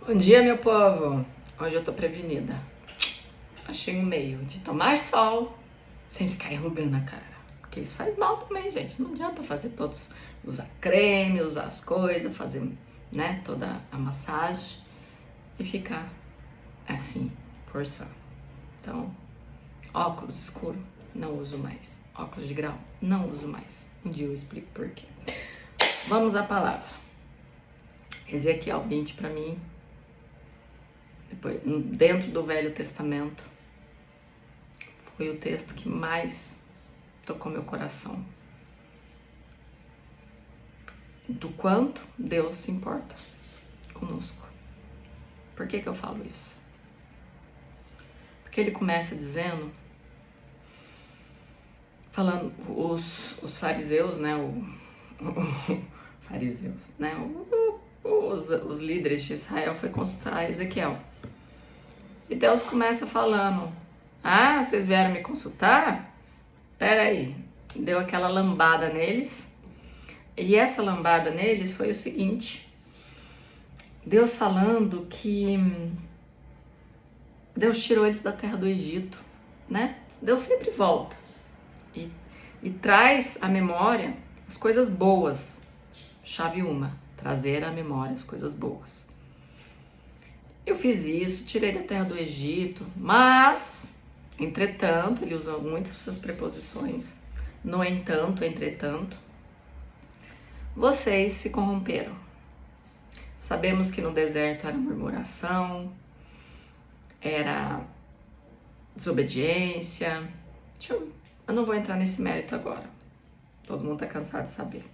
Bom dia, meu povo! Hoje eu tô prevenida. Achei um meio de tomar sol sem ficar enrugando a cara. Porque isso faz mal também, gente. Não adianta fazer todos, usar creme, usar as coisas, fazer, né, toda a massagem e ficar assim, forçando. Então, óculos escuro, não uso mais. Óculos de grau, não uso mais. Um dia eu explico por quê. Vamos à palavra. Ezequiel 20 para mim. Depois, dentro do Velho Testamento, foi o texto que mais tocou meu coração. Do quanto Deus se importa conosco. Por que eu falo isso? Porque ele começa dizendo, falando, os fariseus, né, fariseus, né, os líderes de Israel foi consultar Ezequiel. E Deus começa falando, vocês vieram me consultar? Peraí, deu aquela lambada neles. E essa lambada neles foi o seguinte, Deus falando que Deus tirou eles da terra do Egito, né? Deus sempre volta e traz à memória as coisas boas. Chave uma, trazer à memória as coisas boas. Eu fiz isso, tirei da terra do Egito, mas, entretanto, ele usa muito essas preposições, no entanto, entretanto, vocês se corromperam. Sabemos que no deserto era murmuração, era desobediência. Eu não vou entrar nesse mérito agora. Todo mundo tá cansado de saber.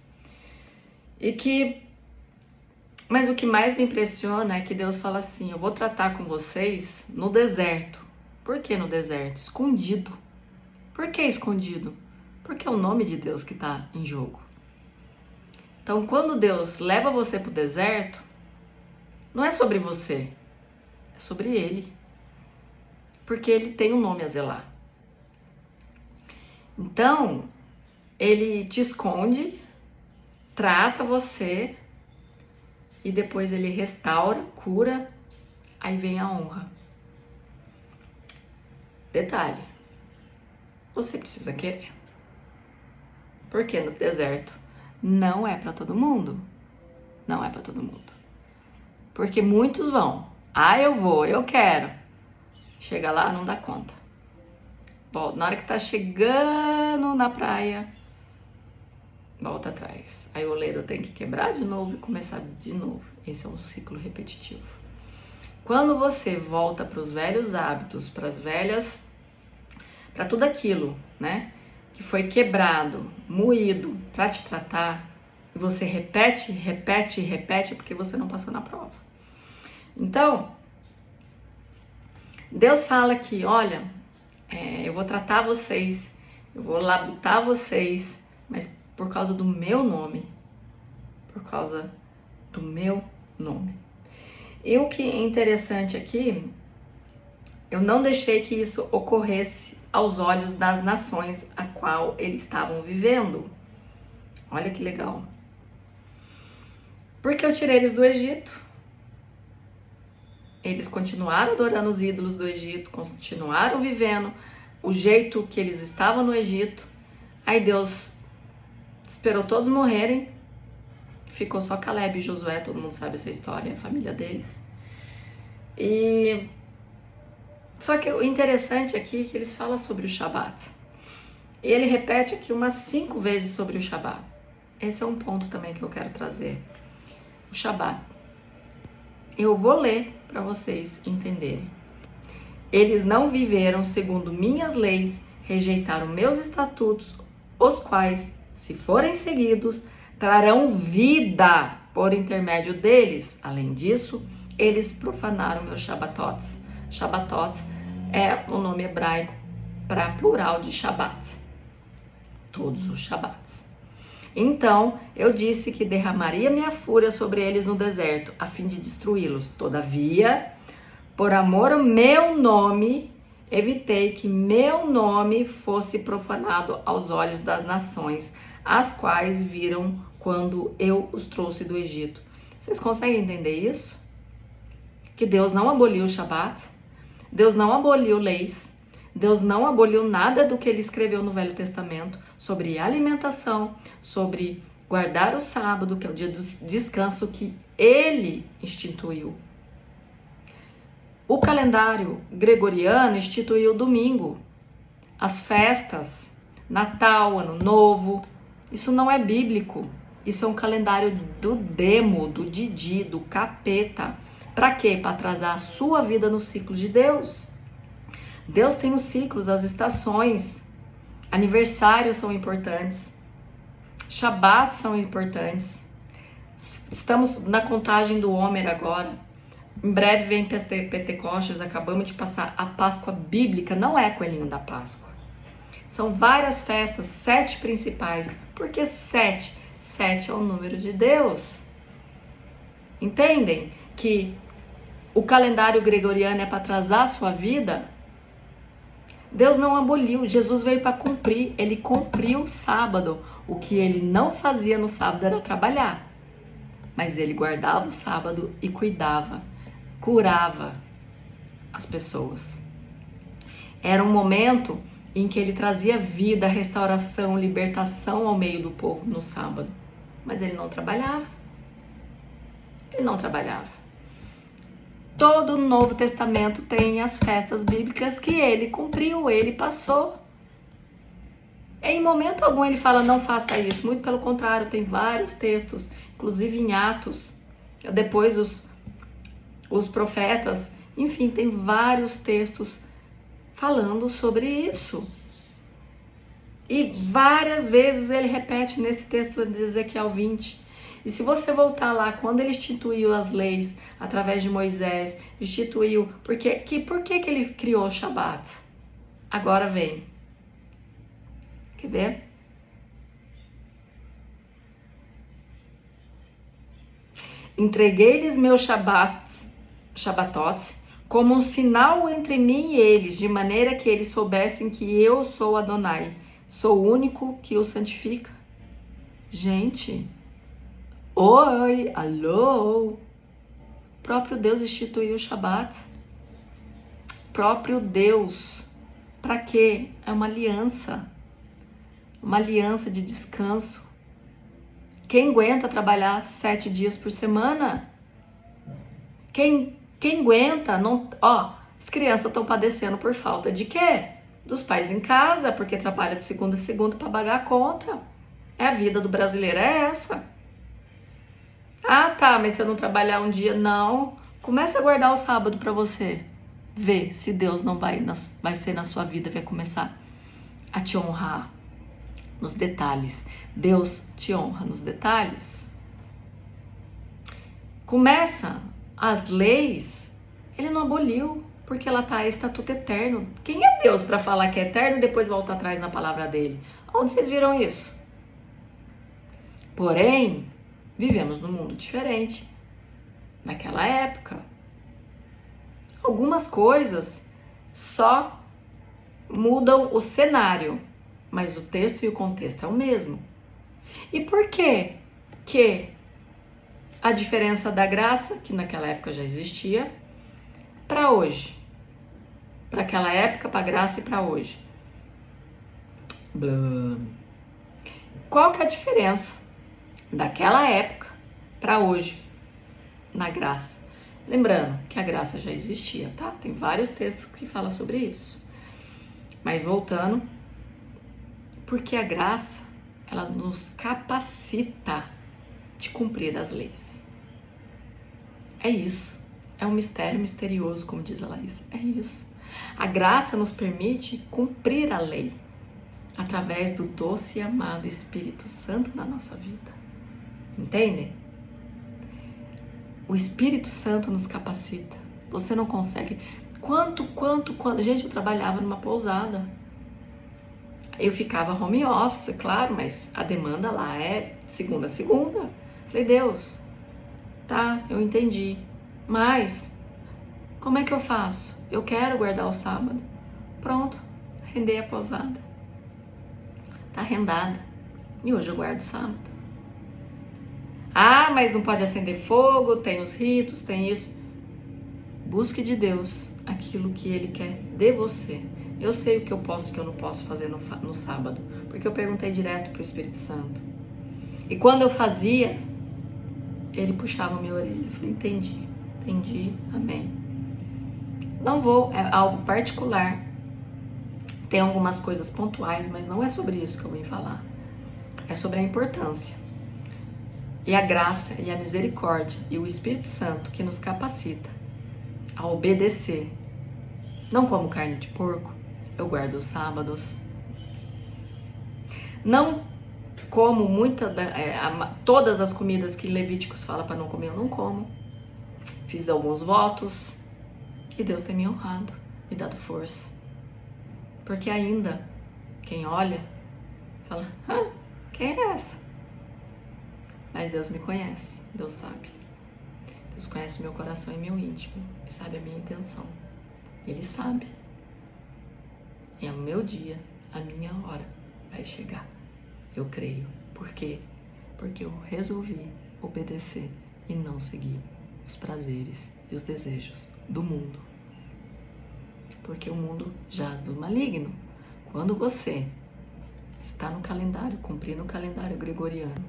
Mas o que mais me impressiona é que Deus fala assim, eu vou tratar com vocês no deserto. Por que no deserto? Escondido. Por que escondido? Porque é o nome de Deus que está em jogo. Então, quando Deus leva você para o deserto, não é sobre você, é sobre Ele. Porque Ele tem um nome a zelar. Então, Ele te esconde, trata você e depois Ele restaura, cura, aí vem a honra. Detalhe, você precisa querer. Porque no deserto não é para todo mundo. Não é para todo mundo. Porque muitos vão. Eu vou, eu quero. Chega lá, não dá conta. Volta. Na hora que tá chegando na praia, volta atrás. Aí o oleiro tem que quebrar de novo e começar de novo. Esse é um ciclo repetitivo. Quando você volta para os velhos hábitos, para tudo aquilo, né, que foi quebrado, moído para te tratar, e você repete, é porque você não passou na prova. Então, Deus fala que, olha, eu vou tratar vocês, eu vou labutar vocês, mas por causa do meu nome. Por causa do meu nome. E o que é interessante aqui, eu não deixei que isso ocorresse aos olhos das nações a qual eles estavam vivendo. Olha que legal. Porque eu tirei eles do Egito. Eles continuaram adorando os ídolos do Egito, continuaram vivendo o jeito que eles estavam no Egito. Aí Deus esperou todos morrerem. Ficou só Caleb e Josué, todo mundo sabe essa história, a família deles. Só que o interessante aqui é que eles falam sobre o Shabat. Ele repete aqui umas 5 vezes sobre o Shabat. Esse é um ponto também que eu quero trazer. O Shabat. Eu vou ler para vocês entenderem. Eles não viveram segundo minhas leis, rejeitaram meus estatutos, os quais, se forem seguidos, trarão vida por intermédio deles. Além disso, eles profanaram meus Shabatots. Shabatot é o nome hebraico para plural de Shabat. Todos os Shabats. Então, eu disse que derramaria minha fúria sobre eles no deserto, a fim de destruí-los. Todavia, por amor ao meu nome, evitei que meu nome fosse profanado aos olhos das nações, as quais viram quando eu os trouxe do Egito. Vocês conseguem entender isso? que Deus não aboliu o Shabat, Deus não aboliu leis, Deus não aboliu nada do que ele escreveu no Velho Testamento sobre alimentação, sobre guardar o sábado, que é o dia do descanso que ele instituiu. O calendário gregoriano instituiu o domingo, as festas, Natal, Ano Novo. Isso não é bíblico. Isso é um calendário do demo, do Didi, do capeta. Para quê? Para atrasar a sua vida no ciclo de Deus. Deus tem os ciclos, as estações. Aniversários são importantes. Shabat são importantes. Estamos na contagem do Homer agora. Em breve vem Pentecostes, acabamos de passar a Páscoa bíblica, não é coelhinho da Páscoa. São várias festas, 7 principais. Por que 7? 7 é o número de Deus. Entendem que o calendário gregoriano é para atrasar a sua vida? Deus não aboliu, Jesus veio para cumprir, ele cumpriu o sábado. O que ele não fazia no sábado era trabalhar, mas ele guardava o sábado e cuidava, curava as pessoas. Era um momento em que ele trazia vida, restauração, libertação ao meio do povo no sábado, mas ele não trabalhava. Ele não trabalhava. Todo o Novo Testamento tem as festas bíblicas que ele cumpriu, ele passou. Em momento algum ele fala, não faça isso. Muito pelo contrário, tem vários textos, inclusive em Atos. Depois os profetas, enfim, tem vários textos falando sobre isso. E várias vezes ele repete nesse texto de Ezequiel 20. E se você voltar lá, quando ele instituiu as leis através de Moisés, instituiu... Por que ele criou o Shabat? Agora vem. Quer ver? Entreguei-lhes meus Shabatot como um sinal entre mim e eles, de maneira que eles soubessem que eu sou Adonai, sou o único que os santifica. Gente... Oi, alô, próprio Deus instituiu o Shabat, próprio Deus, para quê? É uma aliança de descanso. Quem aguenta trabalhar 7 dias por semana? Quem aguenta, não, as crianças estão padecendo por falta de quê? Dos pais em casa, porque trabalha de segunda a segunda para pagar a conta. A vida do brasileiro é essa. Ah, tá, mas se eu não trabalhar um dia, não. Começa a guardar o sábado para você ver se Deus não vai ser na sua vida, vai começar a te honrar nos detalhes. Deus te honra nos detalhes. Começa as leis, ele não aboliu, porque ela tá estatuto eterno. Quem é Deus para falar que é eterno e depois volta atrás na palavra dele? Onde vocês viram isso? Porém, vivemos num mundo diferente. Naquela época, algumas coisas só mudam o cenário, mas o texto e o contexto é o mesmo. E por que a diferença da graça, que naquela época já existia, para hoje? Para aquela época, para a graça e para hoje. Qual que é a diferença daquela época para hoje na graça? Lembrando que a graça já existia, tá? Tem vários textos que falam sobre isso. Mas voltando, porque a graça, ela nos capacita de cumprir as leis. É isso. É um mistério misterioso, como diz a Laís. É isso. A graça nos permite cumprir a lei através do doce e amado Espírito Santo na nossa vida. Entendem? O Espírito Santo nos capacita. Você não consegue. Quanto? Gente, eu trabalhava numa pousada. Eu ficava home office, claro, mas a demanda lá é segunda a segunda. Falei, Deus, tá, eu entendi. Mas, como é que eu faço? Eu quero guardar o sábado. Pronto, arrendei a pousada. Tá arrendada. E hoje eu guardo o sábado. Ah, mas não pode acender fogo, tem os ritos, tem isso. Busque de Deus aquilo que Ele quer de você. Eu sei o que eu posso e o que eu não posso fazer no sábado, porque eu perguntei direto para o Espírito Santo. E quando eu fazia, Ele puxava minha orelha. Eu falei, entendi, amém. Não vou, é algo particular. Tem algumas coisas pontuais, mas não é sobre isso que eu vim falar. É sobre a importância. E a graça e a misericórdia e o Espírito Santo que nos capacita a obedecer. Não como carne de porco, eu guardo os sábados. Não como todas as comidas que Levíticos fala para não comer, eu não como. Fiz alguns votos e Deus tem me honrado, me dado força. Porque ainda, quem olha, fala, quem é essa? Mas Deus me conhece, Deus sabe. Deus conhece meu coração e meu íntimo e sabe a minha intenção. Ele sabe. E é o meu dia, a minha hora vai chegar. Eu creio. Por quê? Porque eu resolvi obedecer e não seguir os prazeres e os desejos do mundo. Porque o mundo jaz do maligno. Quando você está no calendário, cumprindo o calendário gregoriano,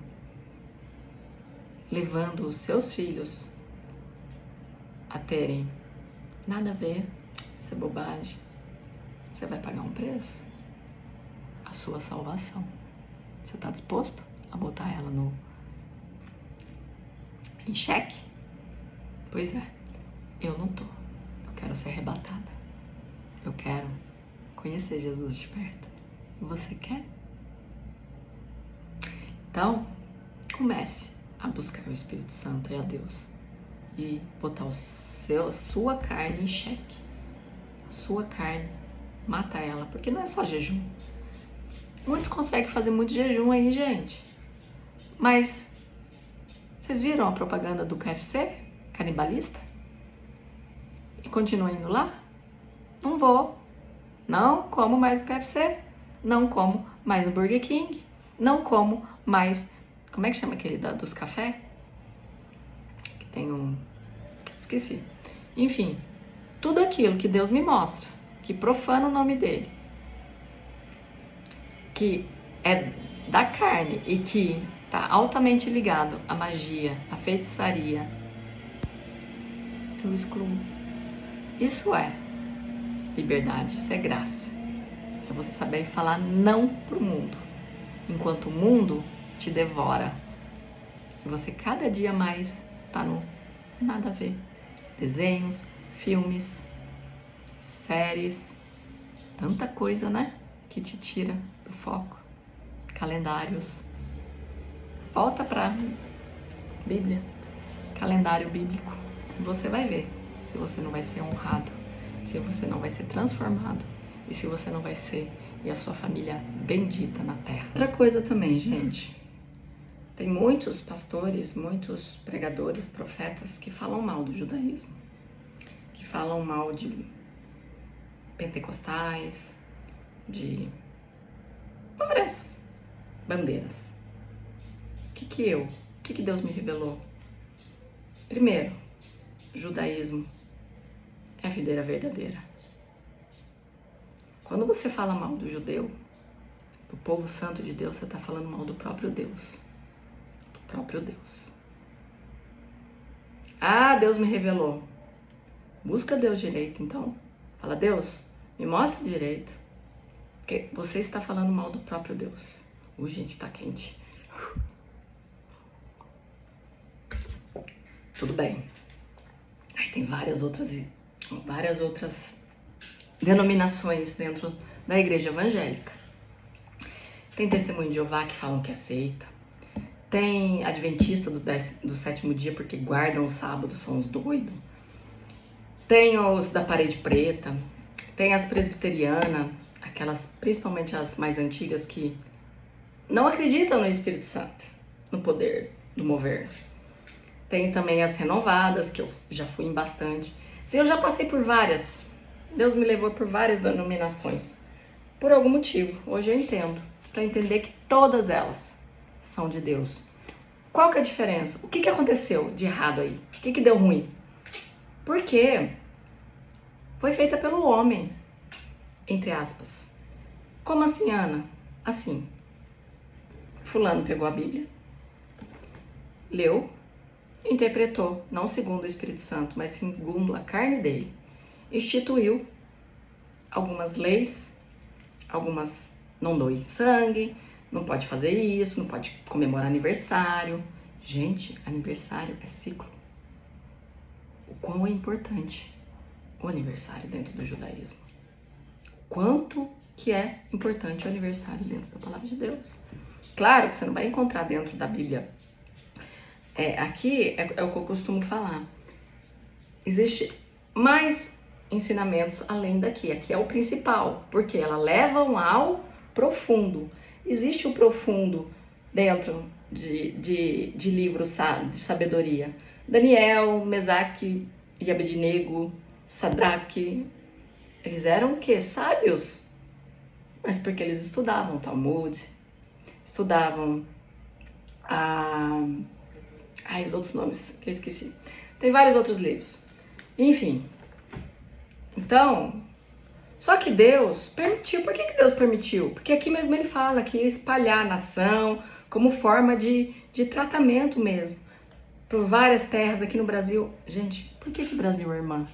levando os seus filhos a terem nada a ver, isso é bobagem, você vai pagar um preço. A sua salvação. Você está disposto a botar ela em xeque? Pois é, eu não tô. Eu quero ser arrebatada. Eu quero conhecer Jesus de perto. E você quer? Então, comece a buscar o Espírito Santo e a Deus. E botar a sua carne em xeque. A sua carne, mata ela, porque não é só jejum. Muitos conseguem fazer muito jejum aí, gente. Mas, vocês viram a propaganda do KFC? Canibalista? E continua indo lá? Não vou. Não como mais o KFC. Não como mais o Burger King. Não como mais... Como é que chama aquele dos café? Que tem um... Esqueci. Enfim, tudo aquilo que Deus me mostra, que profana o nome dele, que é da carne e que está altamente ligado à magia, à feitiçaria, eu excluo. Isso é liberdade, isso é graça. É você saber falar não pro mundo, enquanto o mundo te devora. E você cada dia mais tá no nada a ver. Desenhos, filmes, séries, tanta coisa, né? Que te tira do foco. Calendários. Volta pra Bíblia, calendário bíblico. E você vai ver se você não vai ser honrado, se você não vai ser transformado e se você não vai ser e a sua família bendita na terra. Outra coisa também, gente. Tem muitos pastores, muitos pregadores, profetas que falam mal do judaísmo, que falam mal de pentecostais, de várias bandeiras. O que Deus me revelou? Primeiro, judaísmo é a videira verdadeira. Quando você fala mal do judeu, do povo santo de Deus, você está falando mal do próprio Deus. Próprio Deus. Ah, Deus me revelou. Busca Deus direito, então. Fala, Deus, me mostra direito. Porque você está falando mal do próprio Deus. Gente, tá quente. Tudo bem. Aí tem várias outras denominações dentro da igreja evangélica. Tem testemunho de Jeová que falam que aceita. Tem adventista do sétimo dia porque guardam o sábado, são os doidos. Tem os da parede preta. Tem as presbiterianas, aquelas, principalmente as mais antigas, que não acreditam no Espírito Santo, no poder do mover. Tem também as renovadas, que eu já fui em bastante. Sim, eu já passei por várias. Deus me levou por várias denominações. Por algum motivo. Hoje eu entendo. Para entender que todas elas são de Deus. Qual que é a diferença? O que aconteceu de errado aí? O que deu ruim? Porque foi feita pelo homem, entre aspas. Como assim, Ana? Assim, fulano pegou a Bíblia, leu, interpretou, não segundo o Espírito Santo, mas segundo a carne dele, instituiu algumas leis, algumas não doe sangue, não pode fazer isso, não pode comemorar aniversário. Gente, aniversário é ciclo. O quão é importante o aniversário dentro do judaísmo. Quanto que é importante o aniversário dentro da palavra de Deus. Claro que você não vai encontrar dentro da Bíblia. Aqui é o que eu costumo falar. Existe mais ensinamentos além daqui. Aqui é o principal, porque ela levam ao profundo. Existe o profundo dentro de livros de sabedoria. Daniel, Mesaque e Abednego, Sadraque, eles eram o quê? Sábios. Mas porque eles estudavam Talmud, estudavam os outros nomes que eu esqueci. Tem vários outros livros. Enfim. Então, só que Deus permitiu. Por que Deus permitiu? Porque aqui mesmo ele fala que ia espalhar a nação como forma de tratamento mesmo. Por várias terras aqui no Brasil. Gente, por que Brasil é irmã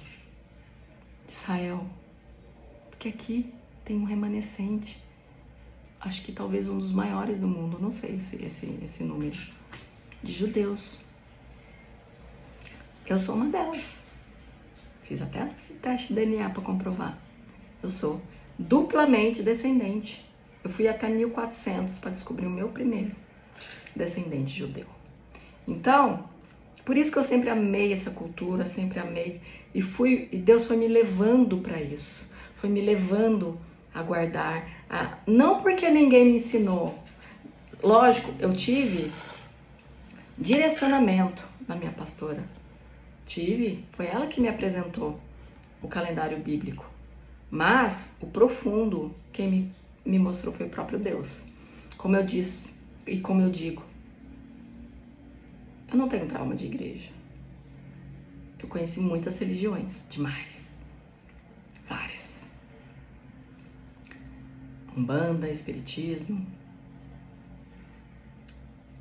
de Israel? Porque aqui tem um remanescente. Acho que talvez um dos maiores do mundo. Não sei esse número. De judeus. Eu sou uma delas. Fiz até teste de DNA para comprovar. Eu sou duplamente descendente. Eu fui até 1400 para descobrir o meu primeiro descendente judeu. Então, por isso que eu sempre amei essa cultura, sempre amei. E Deus foi me levando para isso. Foi me levando a guardar. Não porque ninguém me ensinou. Lógico, eu tive direcionamento da minha pastora. Foi ela que me apresentou o calendário bíblico. Mas o profundo, quem me mostrou foi o próprio Deus. Como eu disse e como eu digo, eu não tenho trauma de igreja. Eu conheci muitas religiões, demais. Várias. Umbanda, Espiritismo.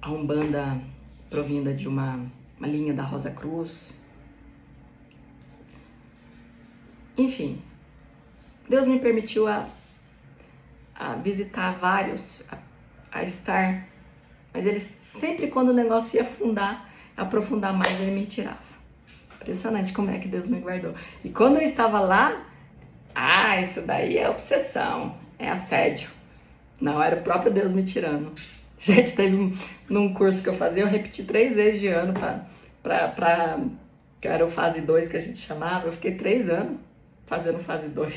A Umbanda provinda de uma linha da Rosa Cruz. Enfim, Deus me permitiu a visitar vários, a estar, mas ele sempre, quando o negócio ia aprofundar mais, ele me tirava. Impressionante como é que Deus me guardou. E quando eu estava lá, isso daí é obsessão, é assédio. Não, era o próprio Deus me tirando. Gente, teve num curso que eu fazia, eu repeti 3 vezes de ano que era o fase 2 que a gente chamava. Eu fiquei 3 anos fazendo fase 2.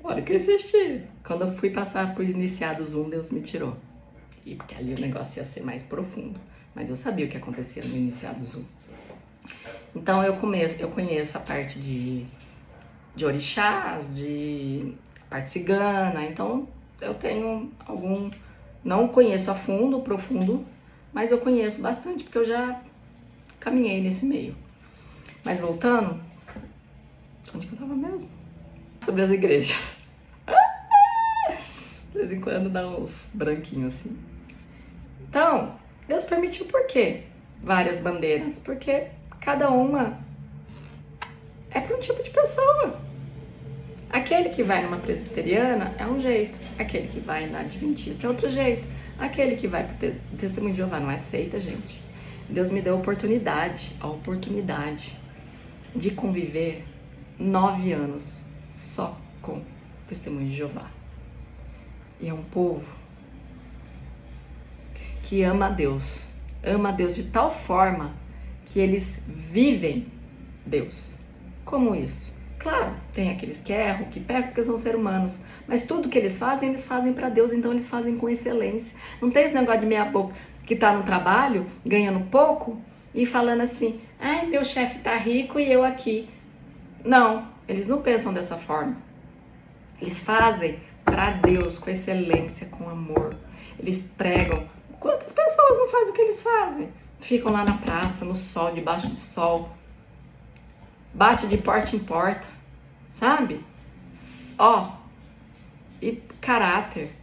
Olha que eu insisti. Quando eu fui passar por iniciados 1, Deus me tirou. E porque ali o negócio ia ser mais profundo. Mas eu sabia o que acontecia no iniciados 1. Então eu conheço a parte de orixás, de parte cigana. Então eu tenho não conheço a fundo, profundo, mas eu conheço bastante, porque eu já caminhei nesse meio. Mas voltando, onde que eu tava mesmo? Sobre as igrejas. De vez em quando dá uns branquinhos assim. Então, Deus permitiu por quê? Várias bandeiras. Porque cada uma é para um tipo de pessoa. Aquele que vai numa presbiteriana é um jeito. Aquele que vai na adventista é outro jeito. Aquele que vai pro Testemunho de Jeová não é seita, gente. Deus me deu a oportunidade de conviver 9 anos só com Testemunho de Jeová. E é um povo que ama a Deus de tal forma que eles vivem Deus. Como isso? Claro, tem aqueles que erram, que pecam porque são seres humanos, mas tudo que eles fazem para Deus, então eles fazem com excelência. Não tem esse negócio de meia boca que tá no trabalho, ganhando pouco e falando assim, meu chefe tá rico e eu aqui. Não, eles não pensam dessa forma. Eles fazem para Deus com excelência, com amor. Eles pregam. Quantas pessoas não fazem o que eles fazem? Ficam lá na praça, no sol, debaixo do sol, bate de porta em porta, sabe? Ó, e caráter.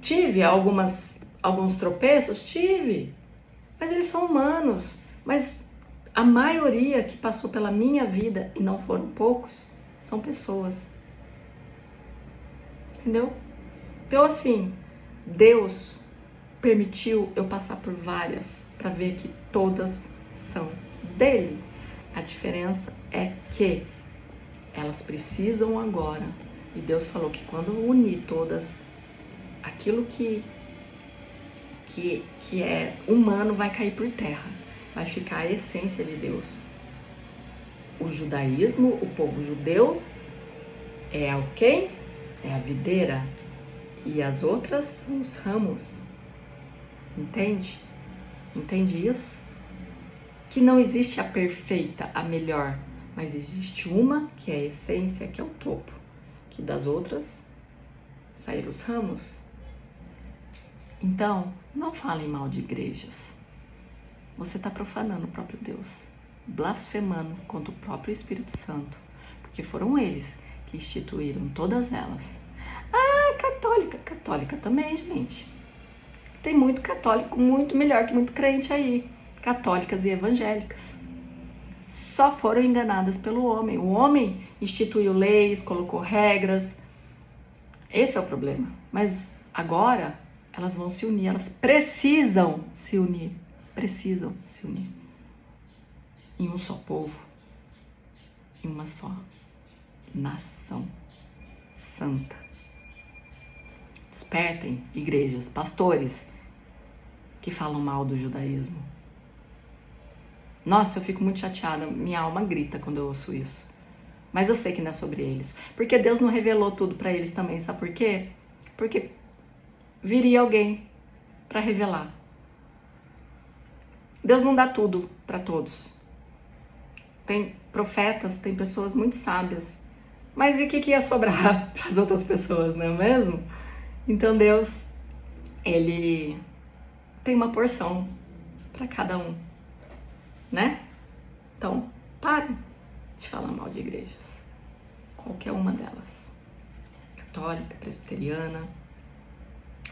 Tive alguns tropeços? Tive. Mas eles são humanos. Mas a maioria que passou pela minha vida, e não foram poucos, são pessoas. Entendeu? Então, assim, Deus permitiu eu passar por várias para ver que todas são dele. A diferença é que elas precisam agora. E Deus falou que quando unir todas, aquilo que é humano vai cair por terra. Vai ficar a essência de Deus. O judaísmo, o povo judeu, é o quem? É a videira. E as outras são os ramos. Entende? Entende isso? Que não existe a perfeita, a melhor, mas existe uma que é a essência, que é o topo. Que das outras saíram os ramos. Então, não falem mal de igrejas. Você está profanando o próprio Deus, blasfemando contra o próprio Espírito Santo, porque foram eles que instituíram todas elas. Ah, católica também, gente. Tem muito católico, muito melhor que muito crente aí, católicas e evangélicas. Só foram enganadas pelo homem. O homem instituiu leis, colocou regras. Esse é o problema. Mas agora elas vão se unir, elas precisam se unir. Precisam se unir em um só povo, em uma só nação santa. Despertem, igrejas, pastores que falam mal do judaísmo. Nossa, eu fico muito chateada, minha alma grita quando eu ouço isso. Mas eu sei que não é sobre eles, porque Deus não revelou tudo para eles também, sabe por quê? Porque viria alguém para revelar. Deus não dá tudo para todos. Tem profetas, tem pessoas muito sábias. Mas e o que ia sobrar para as outras pessoas, não é mesmo? Então Deus, Ele tem uma porção para cada um, né? Então, parem de falar mal de igrejas. Qualquer uma delas. Católica, presbiteriana,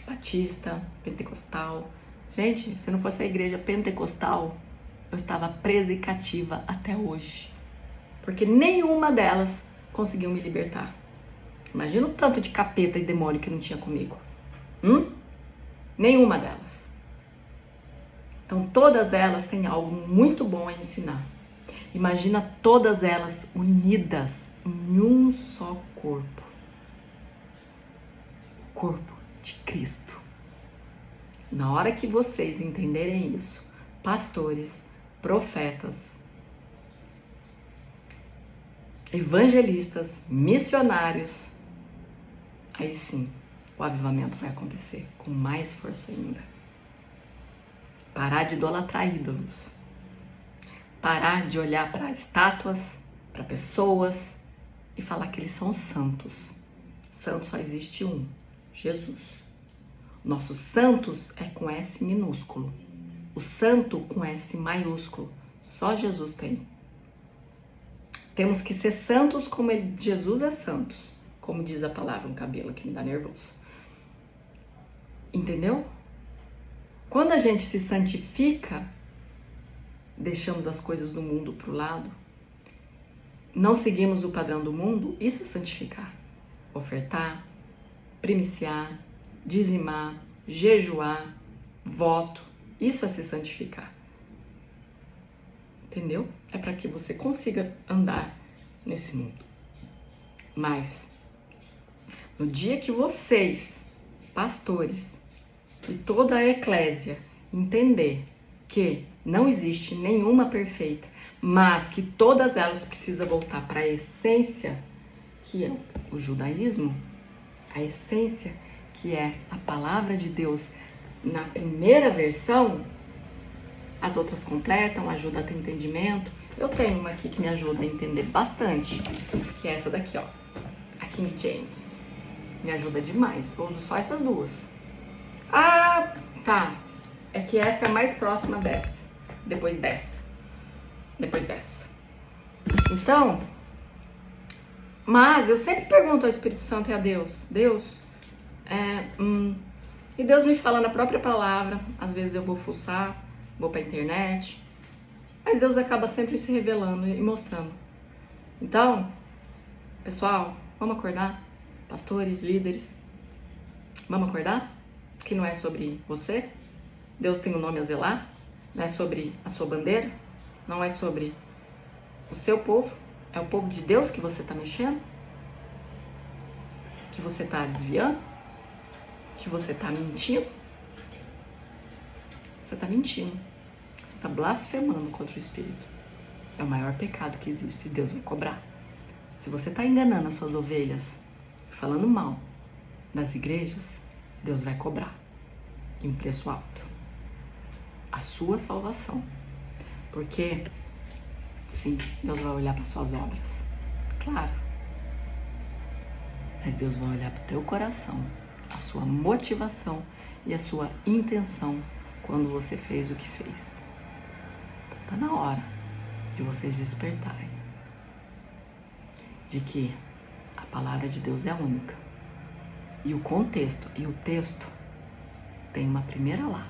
batista, pentecostal. Gente, se não fosse a igreja pentecostal, eu estava presa e cativa até hoje. Porque nenhuma delas conseguiu me libertar. Imagina o tanto de capeta e demônio que não tinha comigo. Nenhuma delas. Então todas elas têm algo muito bom a ensinar. Imagina todas elas unidas em um só corpo. Corpo de Cristo. Na hora que vocês entenderem isso, pastores, profetas, evangelistas, missionários, aí sim o avivamento vai acontecer com mais força ainda. Parar de idolatrar ídolos. Parar de olhar para estátuas, para pessoas e falar que eles são santos. Santo só existe um, Jesus. Nossos santos é com S minúsculo. O santo com S maiúsculo. Só Jesus tem. Temos que ser santos como Jesus é santo. Como diz a palavra, um cabelo que me dá nervoso. Entendeu? Quando a gente se santifica, deixamos as coisas do mundo para o lado, não seguimos o padrão do mundo, isso é santificar. Ofertar, primiciar, dizimar, jejuar, voto, isso é se santificar. Entendeu? É para que você consiga andar nesse mundo. Mas, no dia que vocês, pastores e toda a eclésia, entender que não existe nenhuma perfeita, mas que todas elas precisam voltar para a essência, que é o judaísmo, a essência, que é a palavra de Deus na primeira versão, as outras completam, ajudam a ter entendimento. Eu tenho uma aqui que me ajuda a entender bastante, que é essa daqui, ó, a King James. Me ajuda demais, eu uso só essas duas. Ah, tá, é que essa é a mais próxima dessa, depois dessa. Então, mas eu sempre pergunto ao Espírito Santo e a Deus, e Deus me fala na própria palavra. Às vezes eu vou fuçar, vou pra internet, mas Deus acaba sempre se revelando e mostrando. Então, pessoal, vamos acordar? Pastores, líderes, vamos acordar? Que não é sobre você. Deus tem um nome a zelar. Não é sobre a sua bandeira. Não é sobre o seu povo. É o povo de Deus que você está mexendo. Que você está desviando. Que você está mentindo. Você está mentindo. Você está blasfemando contra o Espírito. É o maior pecado que existe e Deus vai cobrar. Se você está enganando as suas ovelhas, falando mal das igrejas, Deus vai cobrar. E um preço alto. A sua salvação. Porque, sim, Deus vai olhar para suas obras. Claro. Mas Deus vai olhar para o teu coração, a sua motivação e a sua intenção quando você fez o que fez. Então tá na hora de vocês despertarem. De que a palavra de Deus é única. E o contexto e o texto tem uma primeira lá.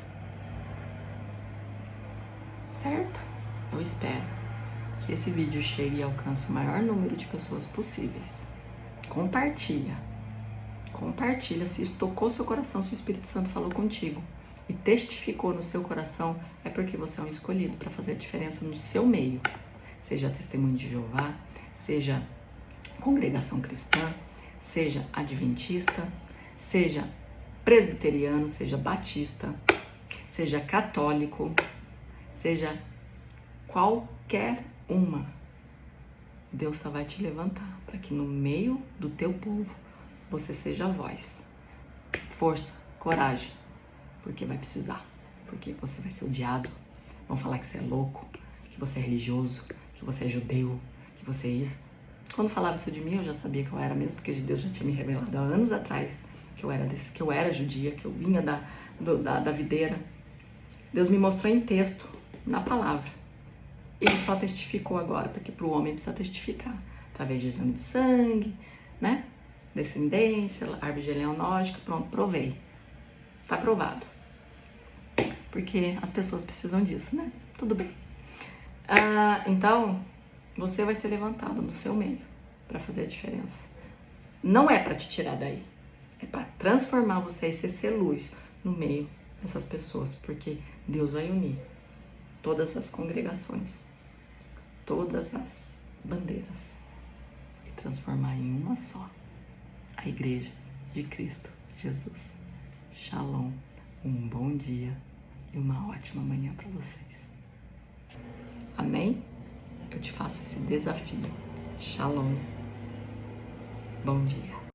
Certo? Eu espero que esse vídeo chegue e alcance o maior número de pessoas possíveis. Compartilha. Compartilha se isso tocou seu coração, se o Espírito Santo falou contigo e testificou no seu coração, é porque você é um escolhido para fazer a diferença no seu meio. Seja testemunho de Jeová, seja congregação cristã, seja adventista, seja presbiteriano, seja batista, seja católico, seja qualquer uma. Deus só vai te levantar para que no meio do teu povo você seja a voz. Força, coragem, porque vai precisar. Porque você vai ser odiado, vão falar que você é louco, que você é religioso, que você é judeu, que você é isso. Quando falava isso de mim, eu já sabia que eu era mesmo, porque Deus já tinha me revelado há anos atrás que eu era judia, que eu vinha da videira. Deus me mostrou em texto, na palavra. Ele só testificou agora, porque para o homem precisa testificar. Através de exame de sangue, né? Descendência, árvore genealógica, pronto, provei. Tá aprovado. Porque as pessoas precisam disso, né? Tudo bem. Então, você vai ser levantado no seu meio para fazer a diferença. Não é para te tirar daí. É para transformar você e ser luz no meio dessas pessoas. Porque Deus vai unir todas as congregações, todas as bandeiras e transformar em uma só. A Igreja de Cristo Jesus. Shalom. Um bom dia e uma ótima manhã para vocês. Amém? Eu te faço esse desafio. Shalom. Bom dia.